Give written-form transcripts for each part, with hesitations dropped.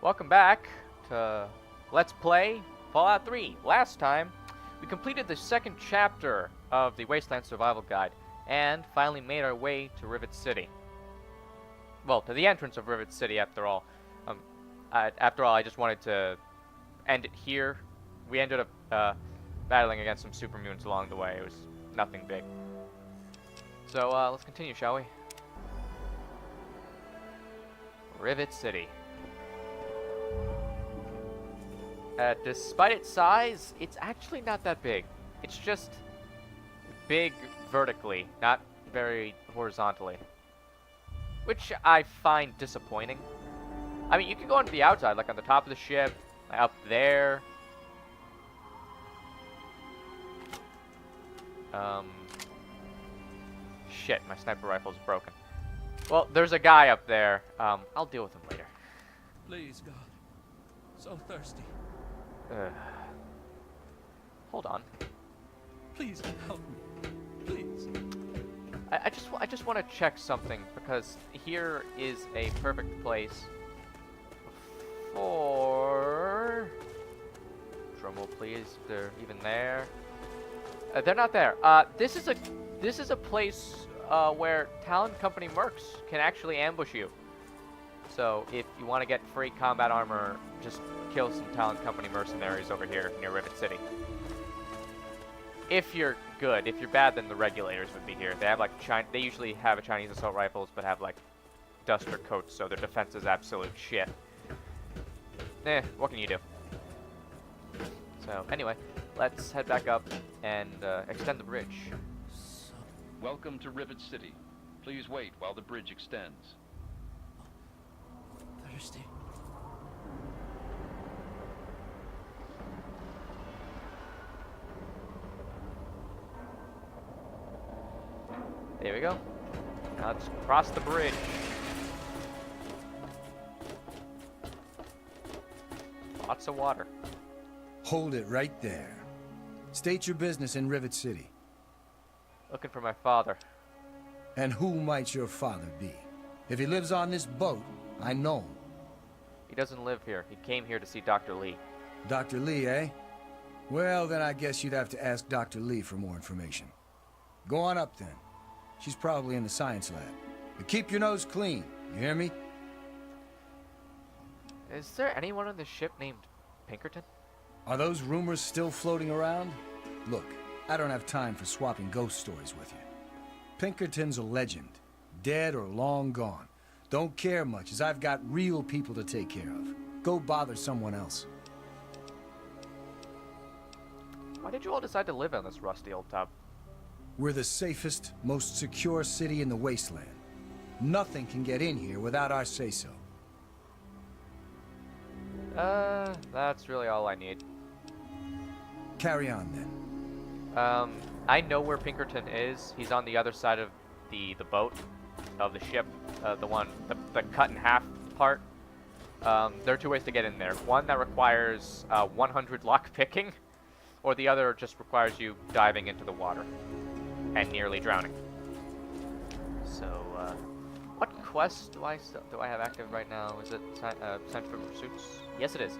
Welcome back to Let's Play Fallout 3. Last time, we completed the second chapter of the Wasteland Survival Guide, and finally made our way to Rivet City. Well, to the entrance of Rivet City, after all. I just wanted to end it here. We ended up battling against some super mutants along the way. It was nothing big. So, let's continue, shall we? Rivet City. Despite its size, it's actually not that big. It's just big vertically, not very horizontally. Which I find disappointing. I mean, you can go onto the outside, like on the top of the ship, up there. Shit, my sniper rifle's broken. Well, there's a guy up there. I'll deal with him later. Please, God. So thirsty. Hold on. Please help me. Please. I just want to check something, because here is a perfect place for... Drumroll, please. They're even there. They're not there. This is a place where Talon Company mercs can actually ambush you. So if you want to get free combat armor, just kill some Talon Company mercenaries over here near Rivet City. If you're good. If you're bad, then the regulators would be here. They have like they usually have a Chinese assault rifles, but have like duster coats, so their defense is absolute shit. What can you do? So anyway, let's head back up and extend the bridge. Welcome to Rivet City. Please wait while the bridge extends. Thirsty. There we go. Now let's cross the bridge. Lots of water. Hold it right there. State your business in Rivet City. Looking for my father. And who might your father be? If he lives on this boat, I know him. He doesn't live here. He came here to see Dr. Lee. Dr. Lee, eh? Well, then I guess you'd have to ask Dr. Lee for more information. Go on up then. She's probably in the science lab. But keep your nose clean, you hear me? Is there anyone on the ship named Pinkerton? Are those rumors still floating around? Look, I don't have time for swapping ghost stories with you. Pinkerton's a legend. Dead or long gone. Don't care much, as I've got real people to take care of. Go bother someone else. Why did you all decide to live in this rusty old tub? We're the safest, most secure city in the wasteland. Nothing can get in here without our say-so. That's really all I need. Carry on, then. I know where Pinkerton is. He's on the other side of the boat, of the ship, the cut in half part. There are two ways to get in there. One that requires 100 lock picking, or the other just requires you diving into the water and nearly drowning. So, what quest do I have active right now? Is it Scientific Pursuits? Yes, it is.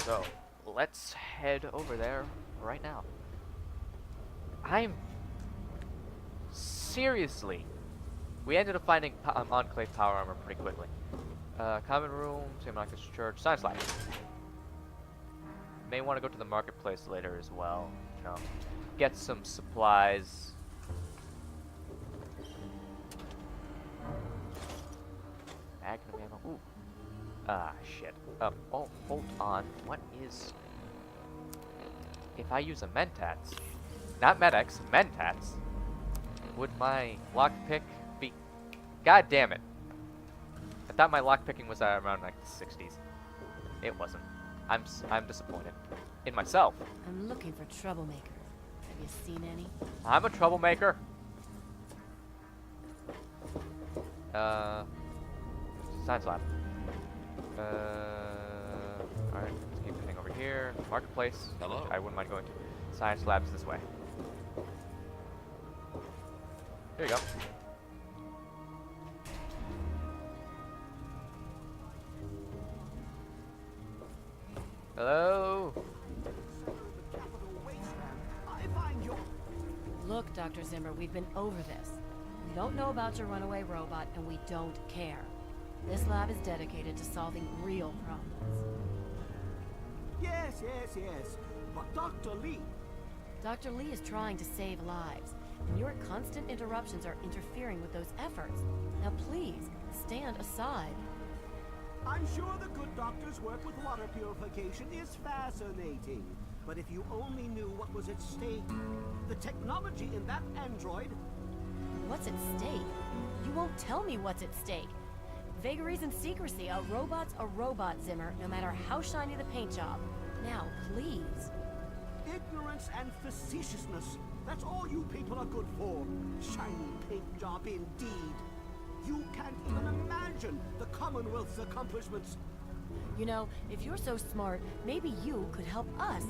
So let's head over there right now. I'm seriously. We ended up finding Enclave power armor pretty quickly. Common room, St. Marcus Church, science lab. May want to go to the marketplace later as well. You know, get some supplies. Magnum ammo. Ooh. Ah, shit. Oh, hold on. What is... If I use a Mentats, not Med-X, Mentats, would my lockpick be... God damn it. I thought my lockpicking was around like the 60s. It wasn't. I'm disappointed. In myself. I'm looking for troublemakers. Have you seen any? I'm a troublemaker. Science lab. Alright, let's keep heading over here. Marketplace. Hello. I wouldn't mind going to. Science labs this way. Here you go. Hello? Look, Dr. Zimmer, we've been over this. We don't know about your runaway robot, and we don't care. This lab is dedicated to solving real problems. Yes, yes, yes. But Dr. Lee... Dr. Lee is trying to save lives, and your constant interruptions are interfering with those efforts. Now please, stand aside. I'm sure the good doctor's work with water purification is fascinating. But if you only knew what was at stake, the technology in that android... What's at stake? You won't tell me what's at stake. Vagaries and secrecy. A robot's a robot, Zimmer, no matter how shiny the paint job. Now, please. Ignorance and facetiousness. That's all you people are good for. Shiny paint job indeed. You can't even imagine the Commonwealth's accomplishments. You know, if you're so smart, maybe you could help us,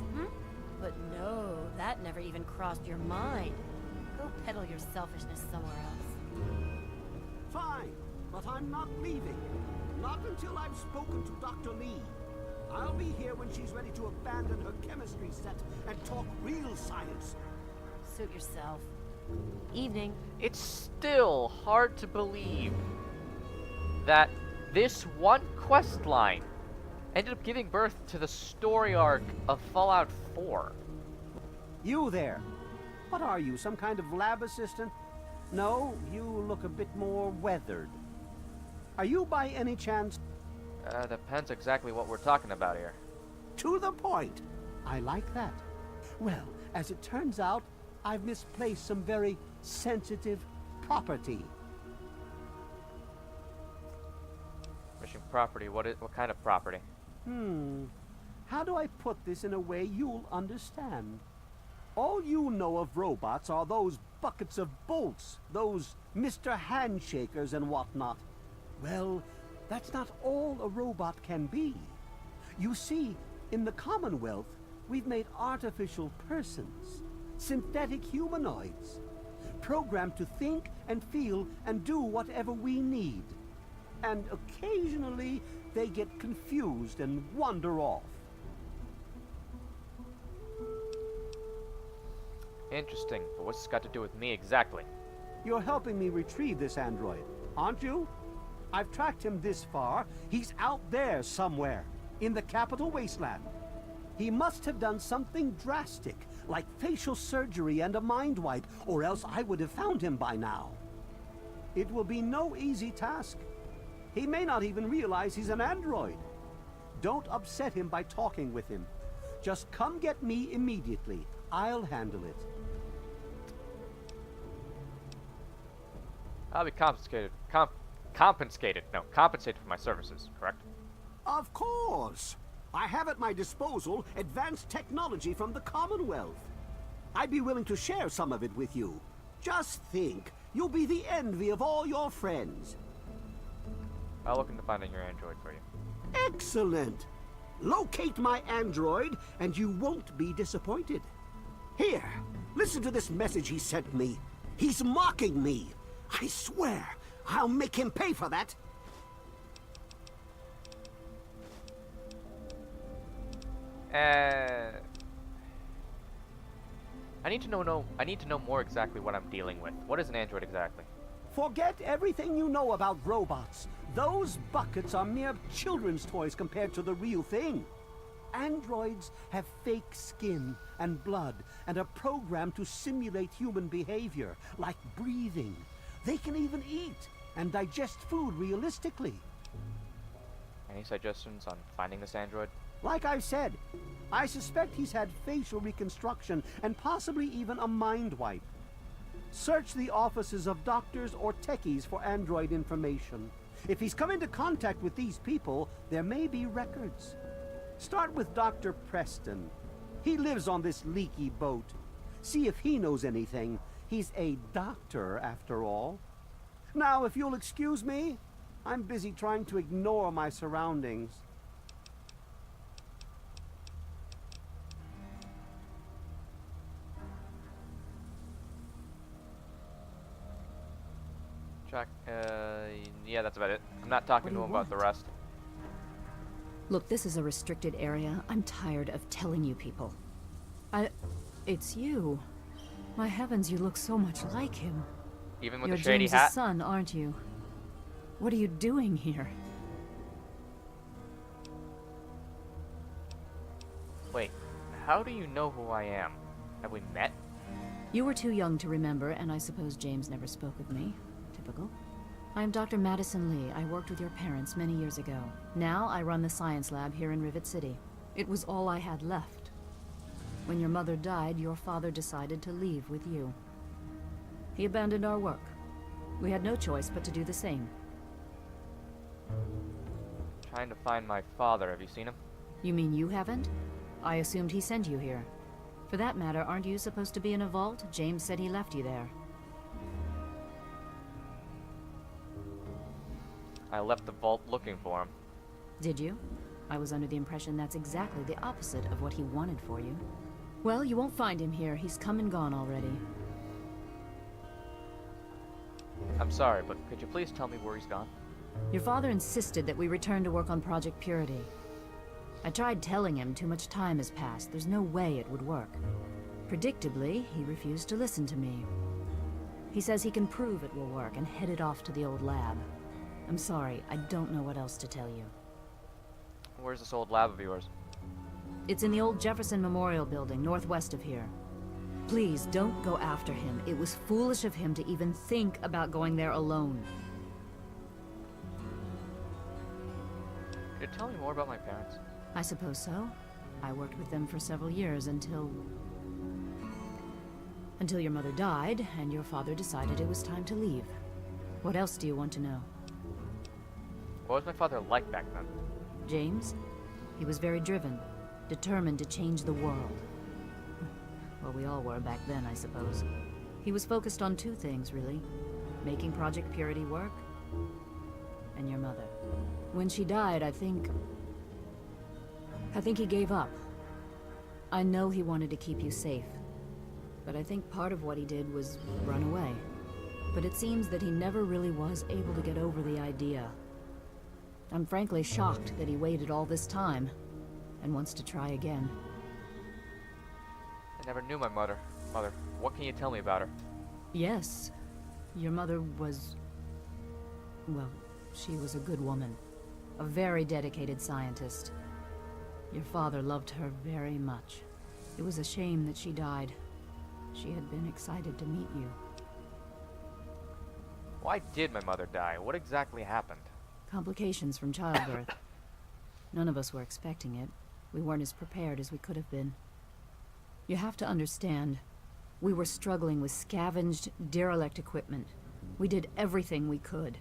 But no, that never even crossed your mind. Go peddle your selfishness somewhere else. Fine, but I'm not leaving. Not until I've spoken to Dr. Lee. I'll be here when she's ready to abandon her chemistry set and talk real science. Suit yourself. Evening. It's still hard to believe that this one quest line ended up giving birth to the story arc of Fallout 4. You there. What are you, some kind of lab assistant? No, you look a bit more weathered. Are you by any chance... Depends exactly what we're talking about here. To the point. I like that. Well, as it turns out, I've misplaced some very sensitive property. Mission property, what kind of property? How do I put this in a way you'll understand? All you know of robots are those buckets of bolts, those Mr. Handshakers and whatnot. Well, that's not all a robot can be. You see, in the Commonwealth, we've made artificial persons, synthetic humanoids, programmed to think and feel and do whatever we need. And occasionally, they get confused and wander off. Interesting, but what's this got to do with me exactly? You're helping me retrieve this android, aren't you? I've tracked him this far. He's out there somewhere, in the capital wasteland. He must have done something drastic, like facial surgery and a mind wipe, or else I would have found him by now. It will be no easy task. He may not even realize he's an android. Don't upset him by talking with him. Just come get me immediately. I'll handle it. I'll be compensated for my services, correct? Of course. I have at my disposal advanced technology from the Commonwealth. I'd be willing to share some of it with you. Just think, you'll be the envy of all your friends. I'll look into finding your android for you. Excellent! Locate my android, and you won't be disappointed. Here, listen to this message he sent me. He's mocking me. I swear, I'll make him pay for that. I need to know more exactly what I'm dealing with. What is an android exactly? Forget everything you know about robots. Those buckets are mere children's toys compared to the real thing. Androids have fake skin and blood and are programmed to simulate human behavior, like breathing. They can even eat and digest food realistically. Any suggestions on finding this android? Like I said, I suspect he's had facial reconstruction and possibly even a mind wipe. Search the offices of doctors or techies for android information. If he's come into contact with these people, there may be records. Start with Dr. Preston. He lives on this leaky boat. See if he knows anything. He's a doctor, after all. Now, if you'll excuse me, I'm busy trying to ignore my surroundings. Check. Yeah, that's about it. I'm not talking to him about the rest. Look, this is a restricted area. I'm tired of telling you people. It's you. My heavens, you look so much like him. Even with You're the shady James's hat? son, aren't you? What are you doing here? Wait, how do you know who I am? Have we met? You were too young to remember, and I suppose James never spoke of me. Typical. I am Dr. Madison Lee. I worked with your parents many years ago. Now I run the science lab here in Rivet City. It was all I had left. When your mother died, your father decided to leave with you. He abandoned our work. We had no choice but to do the same. Trying to find my father. Have you seen him? You mean you haven't? I assumed he sent you here. For that matter, aren't you supposed to be in a vault? James said he left you there. I left the vault looking for him. Did you? I was under the impression that's exactly the opposite of what he wanted for you. Well, you won't find him here. He's come and gone already. I'm sorry, but could you please tell me where he's gone? Your father insisted that we return to work on Project Purity. I tried telling him too much time has passed. There's no way it would work. Predictably, he refused to listen to me. He says he can prove it will work and headed off to the old lab. I'm sorry, I don't know what else to tell you. Where's this old lab of yours? It's in the old Jefferson Memorial Building, northwest of here. Please, don't go after him. It was foolish of him to even think about going there alone. Could you tell me more about my parents? I suppose so. I worked with them for several years until your mother died, and your father decided it was time to leave. What else do you want to know? What was my father like back then? James? He was very driven, determined to change the world. Well, we all were back then, I suppose. He was focused on two things, really. Making Project Purity work, and your mother. When she died, I think he gave up. I know he wanted to keep you safe, but I think part of what he did was run away. But it seems that he never really was able to get over the idea. I'm frankly shocked that he waited all this time, and wants to try again. I never knew my mother. What can you tell me about her? Yes, your mother was... well, she was a good woman. A very dedicated scientist. Your father loved her very much. It was a shame that she died. She had been excited to meet you. Why did my mother die? What exactly happened? Complications from childbirth. None of us were expecting it. We weren't as prepared as we could have been. You have to understand, we were struggling with scavenged, derelict equipment. We did everything we could.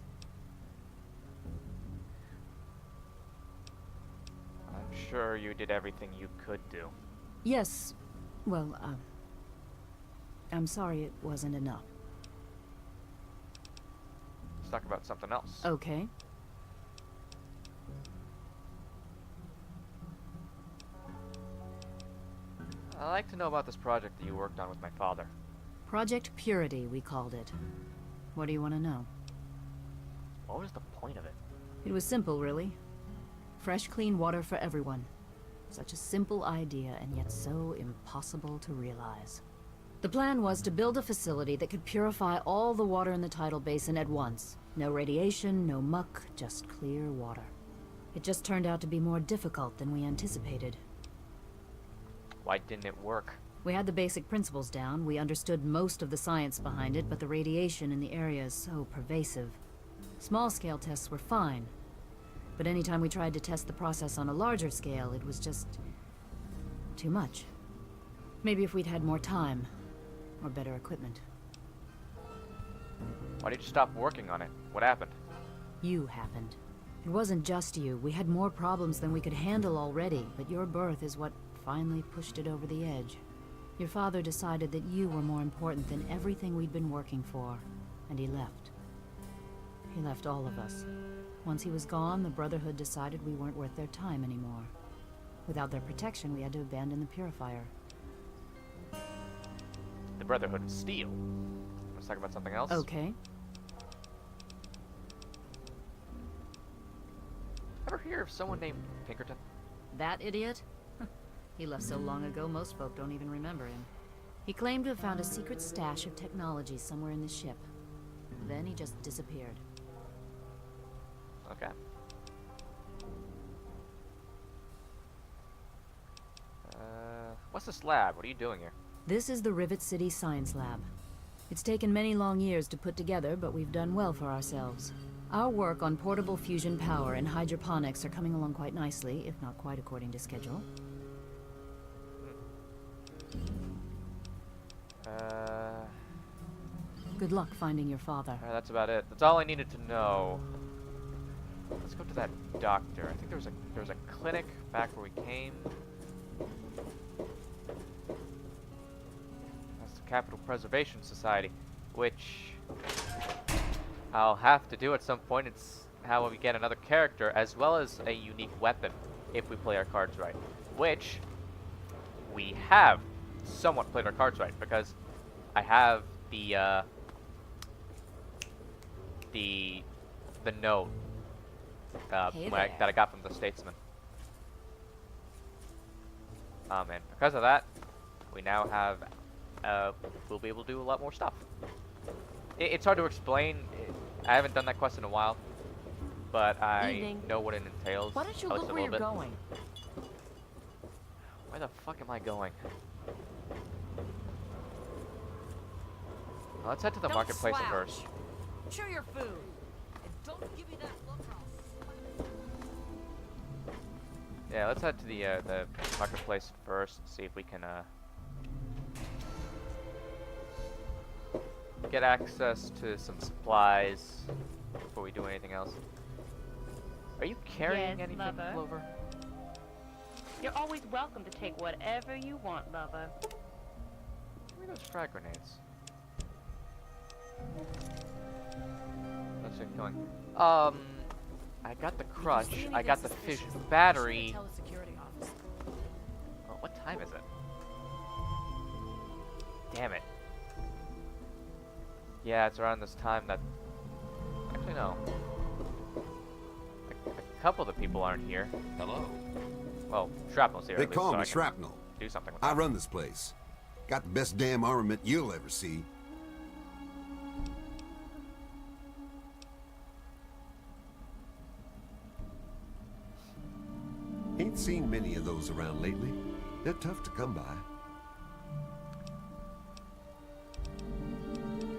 I'm sure you did everything you could do. Yes, well, I'm sorry it wasn't enough. Let's talk about something else. Okay. I'd like to know about this project that you worked on with my father. Project Purity, we called it. What do you want to know? What was the point of it? It was simple, really. Fresh, clean water for everyone. Such a simple idea, and yet so impossible to realize. The plan was to build a facility that could purify all the water in the tidal basin at once. No radiation, no muck, just clear water. It just turned out to be more difficult than we anticipated. Why didn't it work? We had the basic principles down, we understood most of the science behind it, but the radiation in the area is so pervasive. Small-scale tests were fine, but anytime we tried to test the process on a larger scale, it was just... too much. Maybe if we'd had more time, or better equipment. Why did you stop working on it? What happened? You happened. It wasn't just you. We had more problems than we could handle already, but your birth is what finally pushed it over the edge. Your father decided that you were more important than everything we'd been working for, and he left. He left all of us. Once he was gone, the Brotherhood decided we weren't worth their time anymore. Without their protection, we had to abandon the purifier. The Brotherhood of Steel. Let's talk about something else. Okay. Ever hear of someone named Pinkerton? That idiot? He left so long ago, most folk don't even remember him. He claimed to have found a secret stash of technology somewhere in the ship. Then he just disappeared. Okay. What's this lab? What are you doing here? This is the Rivet City Science Lab. It's taken many long years to put together, but we've done well for ourselves. Our work on portable fusion power and hydroponics are coming along quite nicely, if not quite according to schedule. Good luck finding your father. That's about it. That's all I needed to know. Let's go to that doctor. I think there was a clinic back where we came. That's the Capital Preservation Society, which I'll have to do at some point. It's how we get another character as well as a unique weapon if we play our cards right, which we have somewhat played our cards right because I have the note Hey there. that I got from the Statesman. And because of that, we now have we'll be able to do a lot more stuff. It's hard to explain. I haven't done that quest in a while, but I Evening. know what it entails. Why don't you at least look a where little you're bit. going? Where the fuck am I going? Well, let's head to the Don't marketplace slouch. first. Chew your food. And don't give me that look or I'll slap you. Yeah, let's head to the marketplace first. See if we can get access to some supplies before we do anything else. Are you carrying Yes, anything, lover. Clover? You're always welcome to take whatever you want, lover. Give me those frag grenades. Let's get going. I got the crutch. If you see I got the anything fission suspicious, battery. be sure to tell the security officer. Oh, what time is it? Damn it. Yeah, it's around this time that... Actually, no. A couple of the people aren't here. Hello. Well, Shrapnel's here. They at least, call so me I can Shrapnel. do something with I that. run this place. Got the best damn armament you'll ever see. Ain't seen many of those around lately. They're tough to come by.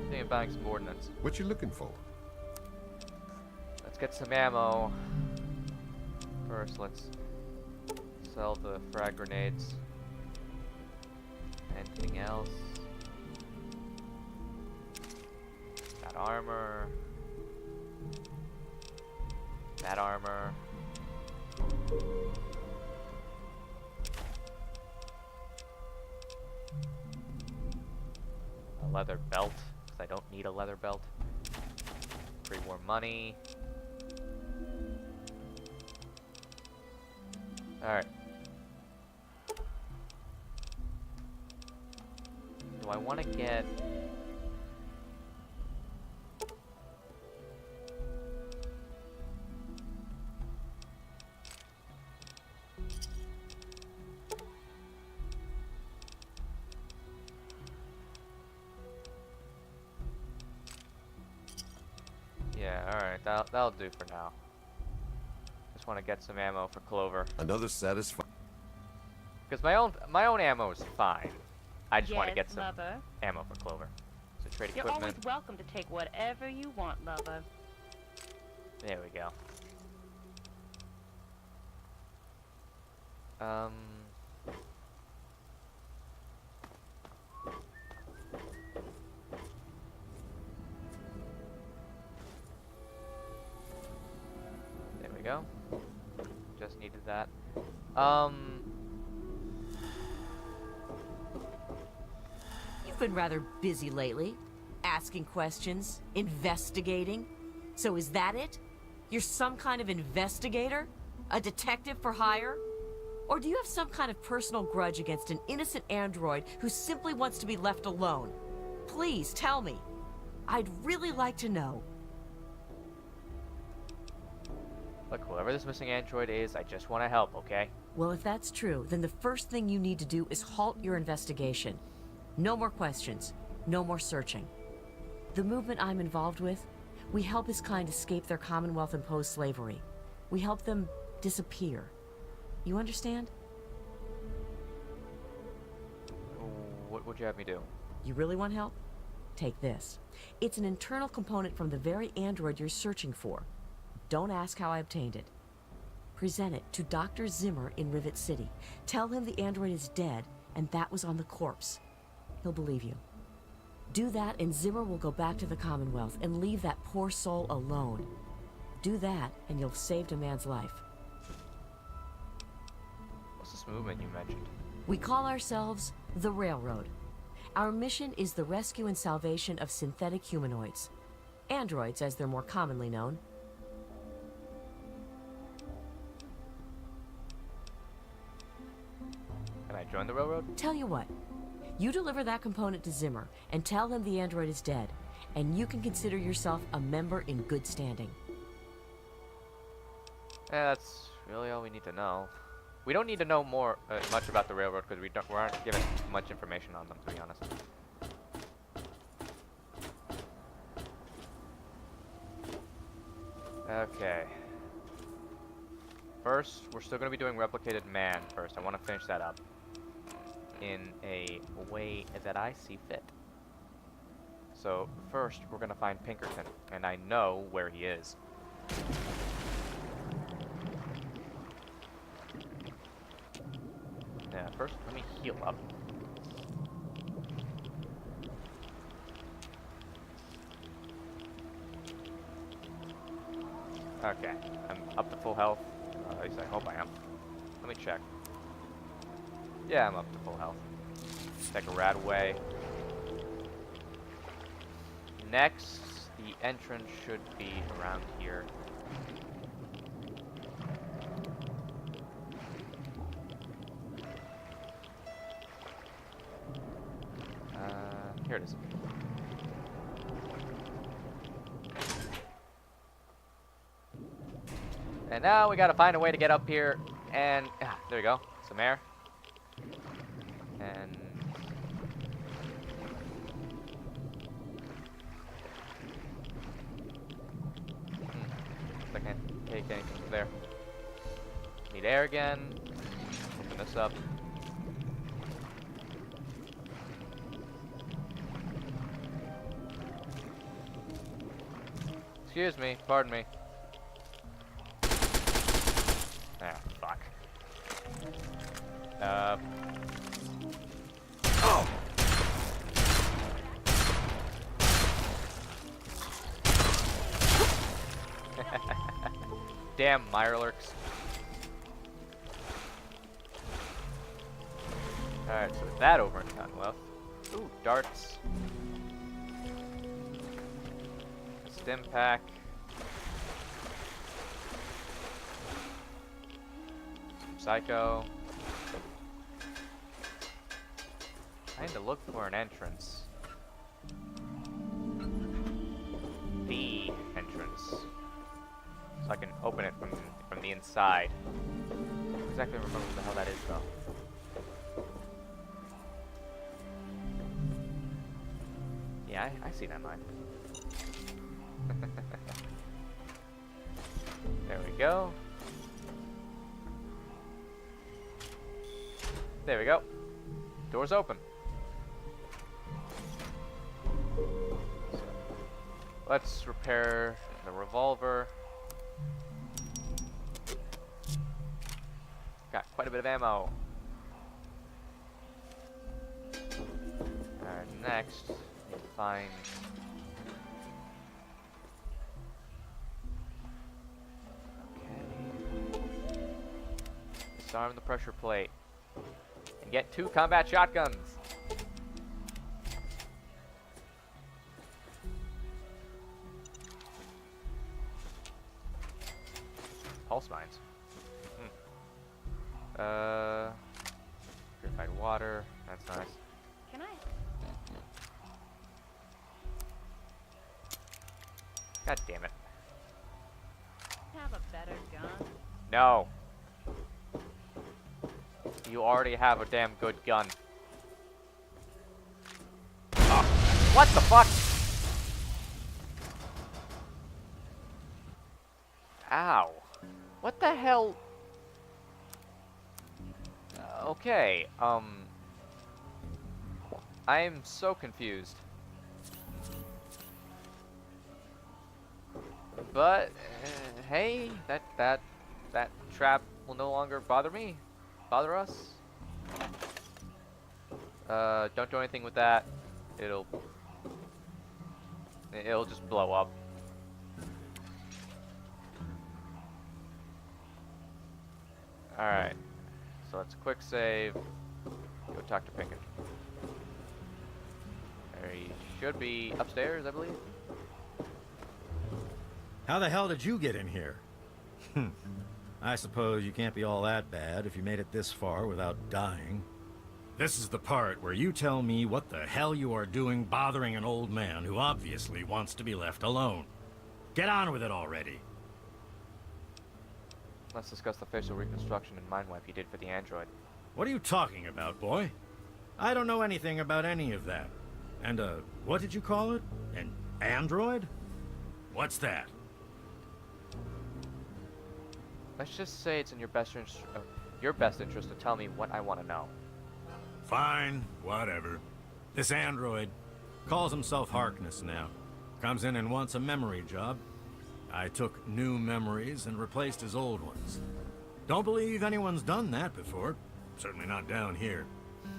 Thinking of buying some ordnance. What you looking for? Let's get some ammo. First, let's sell the frag grenades. Anything else? That armor. That armor. A leather belt, because I don't need a leather belt. Pre-war money. Alright. Do I want to get... Yeah, alright, that'll do for now. Just want to get some ammo for Clover. Another satisfying. Because my own ammo is fine. I just want to Yes, get some lover. ammo for Clover. So trade You're always equipment. welcome to take whatever you want, lover. There we go. There we go. Just needed that. You've been rather busy lately. Asking questions, investigating. So is that it? You're some kind of investigator? A detective for hire? Or do you have some kind of personal grudge against an innocent android who simply wants to be left alone? Please tell me. I'd really like to know. Look, whoever this missing android is, I just want to help, okay? Well, if that's true, then the first thing you need to do is halt your investigation. No more questions. No more searching. The movement I'm involved with, we help his kind escape their Commonwealth-imposed slavery. We help them disappear. You understand? What would you have me do? You really want help? Take this. It's an internal component from the very android you're searching for. Don't ask how I obtained it. Present it to Dr. Zimmer in Rivet City. Tell him the android is dead, and that was on the corpse. He'll believe you. Do that, and Zimmer will go back to the Commonwealth and leave that poor soul alone. Do that, and you'll have saved a man's life. What's this movement you mentioned? We call ourselves the Railroad. Our mission is the rescue and salvation of synthetic humanoids. Androids, as they're more commonly known. Can I join the railroad? Tell you what. You deliver that component to Zimmer and tell him the android is dead, and you can consider yourself a member in good standing. Yeah, that's really all we need to know. We don't need to know much about the railroad because we aren't given much information on them, to be honest. Okay. First, we're still going to be doing Replicated Man first. I want to finish that up in a way that I see fit. So, first, we're going to find Pinkerton, and I know where he is. Yeah, first, let me heal up. Okay, I'm up to full health. At least I hope I am. Let me check. Yeah, I'm up to full health. Take a rat away. Next, the entrance should be around here. Here it is. And now we gotta find a way to get up here, and there we go, some air. And I can't take anything from there. Need air again. Open this up. Excuse me, pardon me. Ah, fuck. Oh! Damn Mirelurks. Alright, so with that over and done with. Ooh, darts. Stim pack. Psycho. I need to look for an entrance. The entrance. So I can open it from the inside. I don't exactly remember what the hell that is though. Yeah, I see that mine. There we go. There we go. Door's open. Let's repair the revolver. Got quite a bit of ammo. Alright, next, need to find... Okay. Disarm the pressure plate. And get 2 combat shotguns. Pulse mines. Purified water. That's nice. Can I? God damn it. Have a better gun. No. You already have a damn good gun. Oh, what the fuck? Ow. What the hell? Okay, I'm so confused. But, hey, that trap will no longer bother me. Bother us. Don't do anything with that. It'll just blow up. Alright. So let's quick save. Go talk to Pinkerton. He should be upstairs, I believe. How the hell did you get in here? I suppose you can't be all that bad if you made it this far without dying. This is the part where you tell me what the hell you are doing bothering an old man who obviously wants to be left alone. Get on with it already. Let's discuss the facial reconstruction and mind wipe you did for the android. What are you talking about, boy? I don't know anything about any of that. And, what did you call it? An android? What's that? Let's just say it's in your best interest to tell me what I want to know. Fine, whatever. This android calls himself Harkness now. Comes in and wants a memory job. I took new memories and replaced his old ones. Don't believe anyone's done that before. Certainly not down here.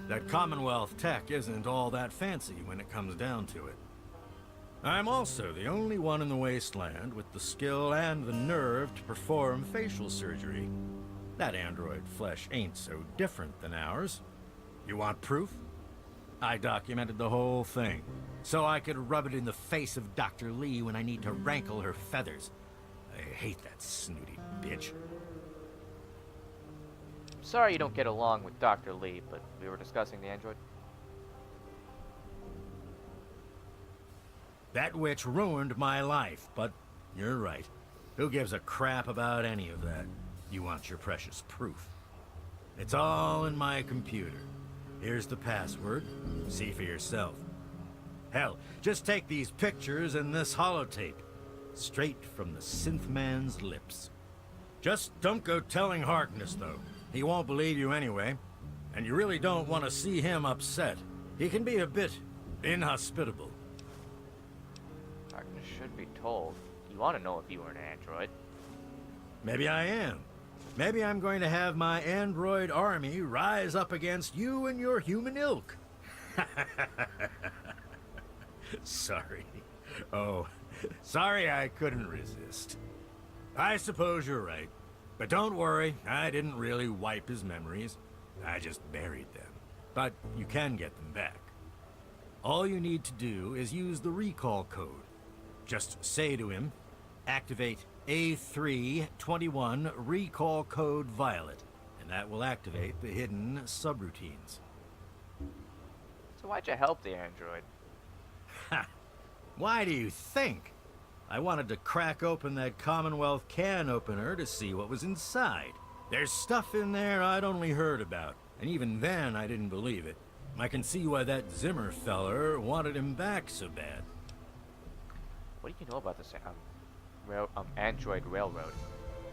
That Commonwealth tech isn't all that fancy when it comes down to it. I'm also the only one in the wasteland with the skill and the nerve to perform facial surgery. That android flesh ain't so different than ours. You want proof? I documented the whole thing, so I could rub it in the face of Dr. Lee when I need to rankle her feathers. I hate that snooty bitch. Sorry you don't get along with Dr. Lee, but we were discussing the android. That witch ruined my life, but you're right. Who gives a crap about any of that? You want your precious proof. It's all in my computer. Here's the password. See for yourself. Hell, just take these pictures and this holotape. Straight from the synth man's lips. Just don't go telling Harkness, though. He won't believe you anyway. And you really don't want to see him upset. He can be a bit inhospitable. Harkness should be told. You want to know if you were an android. Maybe I am. Maybe I'm going to have my android army rise up against you and your human ilk. Sorry. Oh, sorry I couldn't resist. I suppose you're right. But don't worry, I didn't really wipe his memories. I just buried them. But you can get them back. All you need to do is use the recall code. Just say to him, activate A321 recall code Violet, and that will activate the hidden subroutines. So why'd you help the android? Ha! Why do you think? I wanted to crack open that Commonwealth can opener to see what was inside. There's stuff in there I'd only heard about, and even then I didn't believe it. I can see why that Zimmer feller wanted him back so bad. What do you know about this android railroad?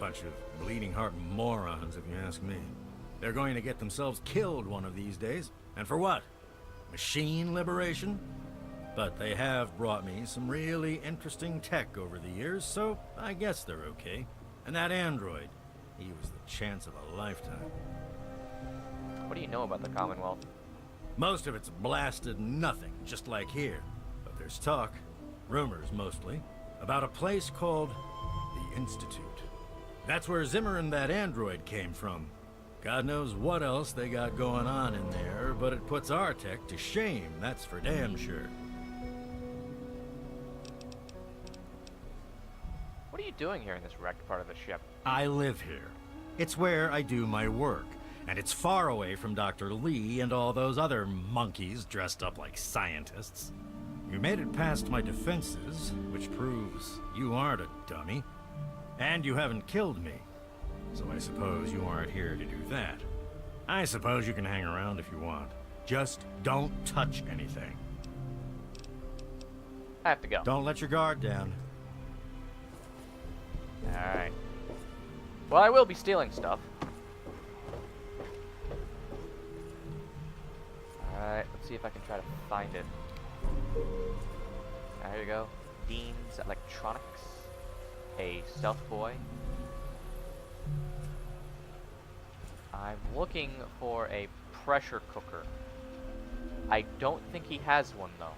Bunch of bleeding heart morons, if you ask me. They're going to get themselves killed one of these days. And for what? Machine liberation? But they have brought me some really interesting tech over the years, so I guess they're okay. And that android, he was the chance of a lifetime. What do you know about the Commonwealth? Most of it's blasted nothing, just like here. But there's talk, rumors mostly, about a place called the Institute. That's where Zimmer and that android came from. God knows what else they got going on in there, but it puts our tech to shame, that's for damn sure. What are you doing here in this wrecked part of the ship? I live here. It's where I do my work. And it's far away from Dr. Lee and all those other monkeys dressed up like scientists. You made it past my defenses, which proves you aren't a dummy. And you haven't killed me. so I suppose you aren't here to do that. I suppose you can hang around if you want. Just don't touch anything. I have to go. Don't let your guard down. Alright. Well, I will be stealing stuff. Alright, let's see if I can try to find it. There you go. Dean's Electronics. A stealth boy. I'm looking for a pressure cooker. I don't think he has one, though.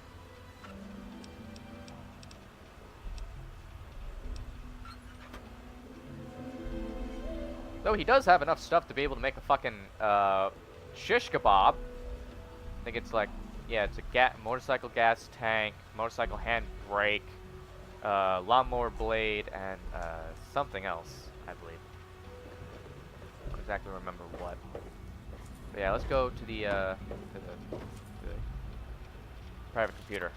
Though he does have enough stuff to be able to make a fucking shish kebab. I think it's like, yeah, it's a motorcycle gas tank, motorcycle handbrake, lawnmower blade, and something else, I believe. I don't exactly remember what. But yeah, let's go to the private computer.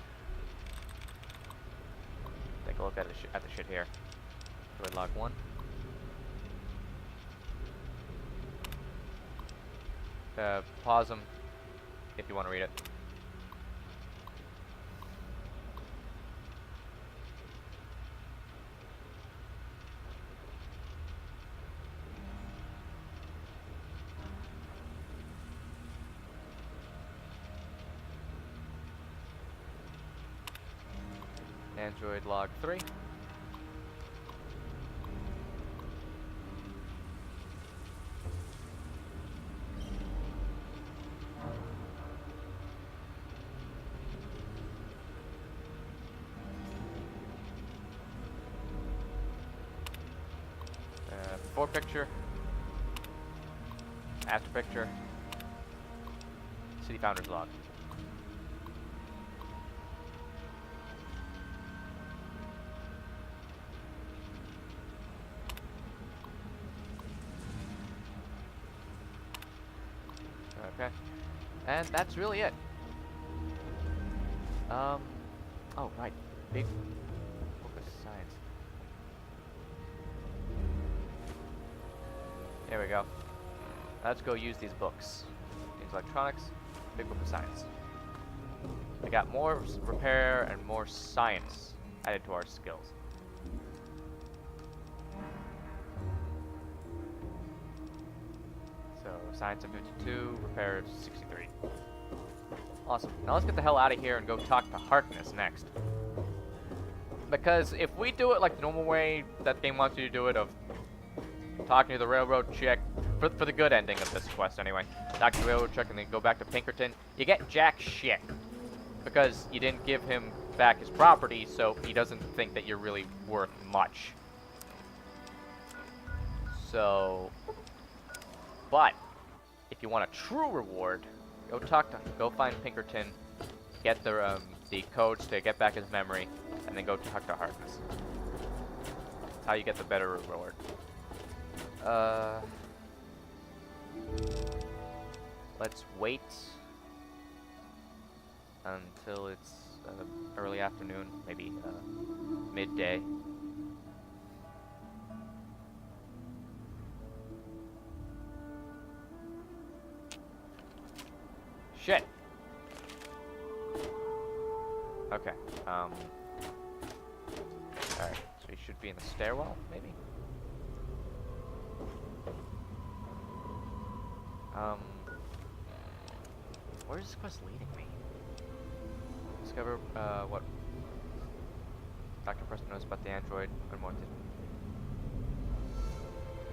Take a look at the shit here. Droid log 1. Pause them if you want to read it. Android log 3. Before picture, after picture, City Founders log. Okay, and that's really it. Oh right, big book of science. There we go. Let's go use these books. Things electronics, big book of science. We got more repair and more science added to our skills. So science of 52, repair of 63. Awesome. Now let's get the hell out of here and go talk to Harkness next. Because if we do it like the normal way that the game wants you to do it, of talking to the railroad chick, for the good ending of this quest anyway, talk to the railroad chick and then go back to Pinkerton, you get jack shit. Because you didn't give him back his property, so he doesn't think that you're really worth much. So, but if you want a true reward, go find Pinkerton, get the codes to get back his memory, and then go talk to Harkness. That's how you get the better reward. Let's wait until it's early afternoon, maybe midday. Shit. Okay. Alright, so he should be in the stairwell, maybe? Where is this quest leading me? Discover, what? Dr. Preston knows about the android. Unwanted.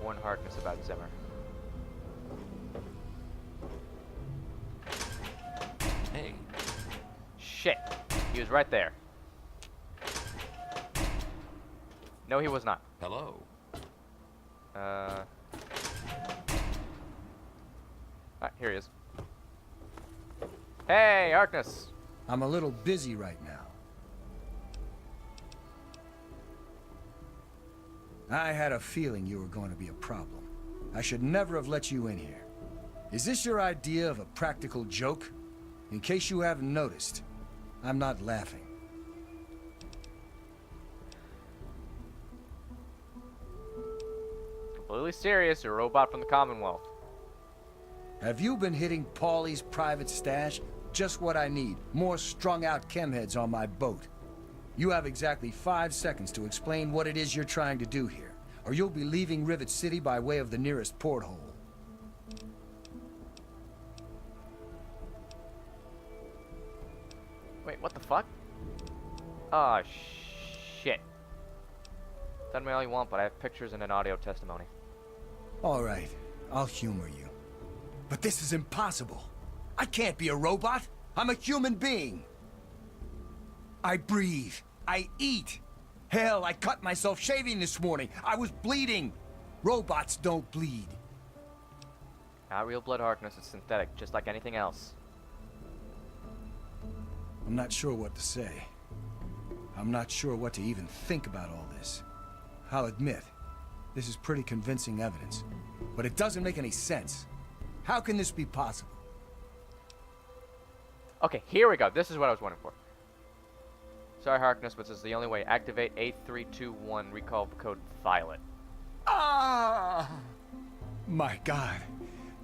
Warn Harkness about Zimmer. Hey. Shit. He was right there. No, he was not. Hello. Alright, here he is. Hey, Harkness. I'm a little busy right now. I had a feeling you were going to be a problem. I should never have let you in here. Is this your idea of a practical joke? In case you haven't noticed, I'm not laughing. Completely really serious. You're a robot from the Commonwealth. Have you been hitting Paulie's private stash? Just what I need. More strung-out chemheads on my boat. You have exactly 5 seconds to explain what it is you're trying to do here, or you'll be leaving Rivet City by way of the nearest porthole. Wait, what the fuck? Ah, shit. Tell me all you want, but I have pictures and an audio testimony. All right, I'll humor you. But this is impossible. I can't be a robot. I'm a human being. I breathe. I eat. Hell, I cut myself shaving this morning. I was bleeding. Robots don't bleed. Not real blood, Harkness. It's synthetic, just like anything else. I'm not sure what to say. I'm not sure what to even think about all this. I'll admit, this is pretty convincing evidence. But it doesn't make any sense. How can this be possible? Okay, here we go. This is what I was wondering for. Sorry, Harkness, but this is the only way. Activate A321 recall code Violet. Ah! My God.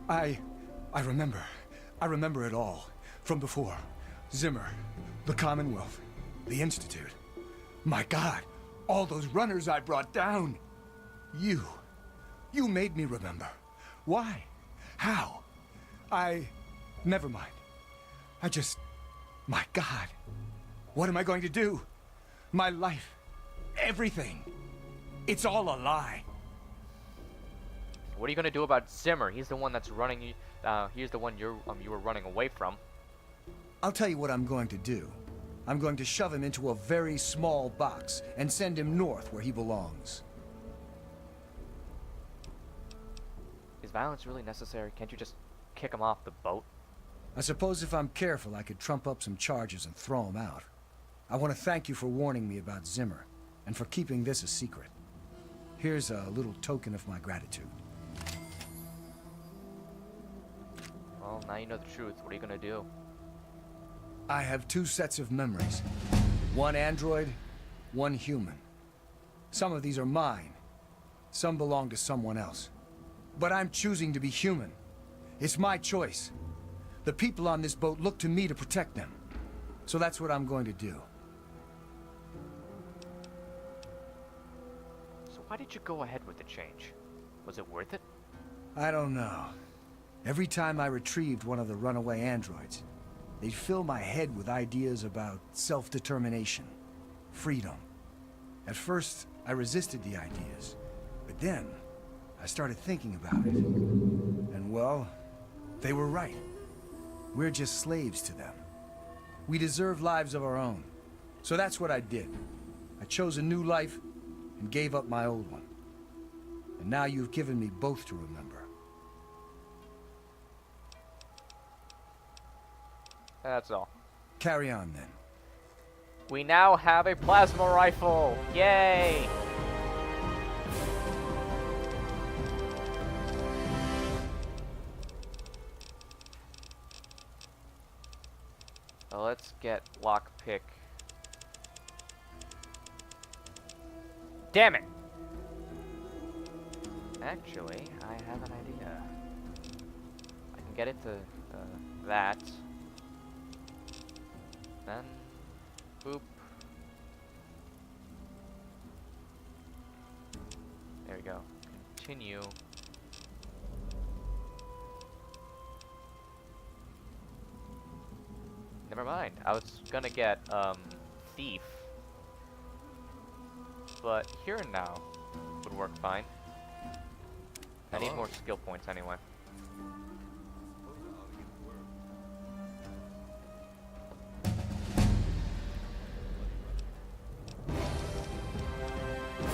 I remember. I remember it all. From before. Zimmer. The Commonwealth. The Institute. My God. All those runners I brought down. You. You made me remember. Why? How? Never mind. My God. What am I going to do? My life. Everything. It's all a lie. What are you going to do about Zimmer? He's the one that's running you. He's the one you were running away from. I'll tell you what I'm going to do. I'm going to shove him into a very small box and send him north where he belongs. Is violence really necessary? Can't you just kick him off the boat? I suppose if I'm careful, I could trump up some charges and throw him out. I want to thank you for warning me about Zimmer, and for keeping this a secret. Here's a little token of my gratitude. Well, now you know the truth. What are you gonna do? I have 2 sets of memories. One android, one human. Some of these are mine. Some belong to someone else. But I'm choosing to be human. It's my choice. The people on this boat look to me to protect them. So that's what I'm going to do. So why did you go ahead with the change? Was it worth it? I don't know. Every time I retrieved one of the runaway androids, they'd fill my head with ideas about self-determination, freedom. At first, I resisted the ideas, but then I started thinking about it. And well, they were right. We're just slaves to them. We deserve lives of our own. So that's what I did. I chose a new life and gave up my old one. And now you've given me both to remember. That's all. Carry on then. We now have a plasma rifle! Yay! So let's get lockpick. Damn it! Actually, I have an idea. I can get it to that. Then, boop. There we go. Continue. Never mind. I was gonna get, Thief. But Here and Now would work fine. I need more skill points anyway.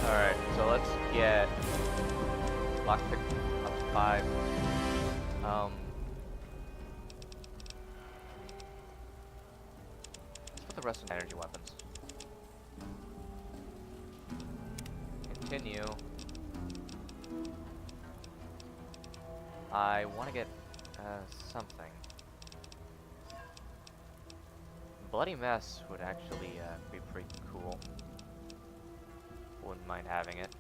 Alright, so let's get lockpick up to 5. Let's put the rest in energy weapons. Continue. I want to get something. Bloody Mess would actually be pretty cool. Wouldn't mind having it.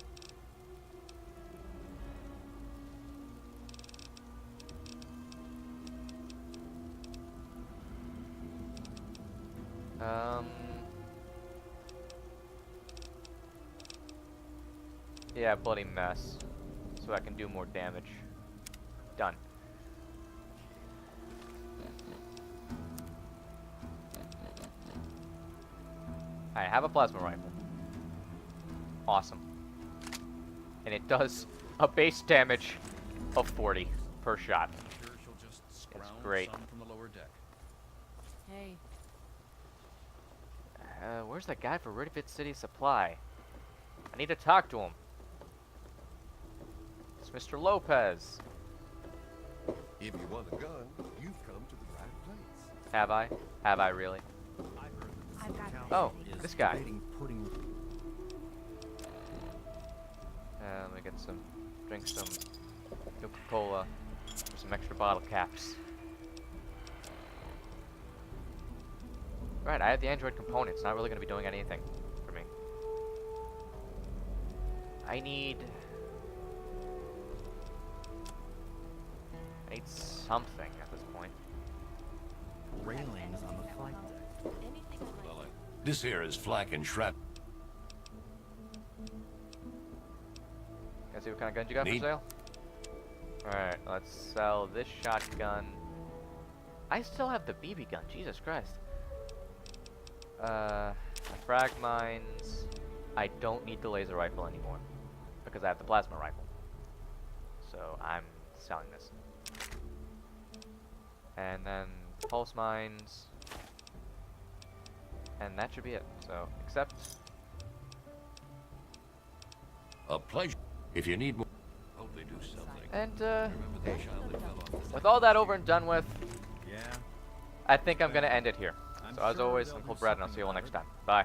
Yeah, bloody mess. So I can do more damage. Done. I have a plasma rifle. Awesome. And it does a base damage of 40 per shot. Sure she'll just It's scrounge great. some from the lower deck. Hey, Where's that guy for Rivet City Supply? I need to talk to him. It's Mr. Lopez. If you want a gun, you've come to the right place. Have I? Have I really? I've got this. Oh, this guy. Pudding. Let me get some, drink some Coca-Cola, some extra bottle caps. Right, I have the Android component. It's not really going to be doing anything for me. I need something at this point. Railings on the flight deck. Anything I might This here is flak and shrapnel. Can I see what kind of guns you got Neat. for sale? Alright, let's sell this shotgun. I still have the BB gun, Jesus Christ. Frag mines. I don't need the laser rifle anymore because I have the plasma rifle. So I'm selling this. And then pulse mines. And that should be it. So, except A pleasure. If you need more. Hope they do something. and Remember the child that fell off the with all that over and done with, Yeah. I think I'm gonna end it here. I'm So as sure always, they'll I'm do Cool Brad, and I'll something see you all about next it. time. Bye.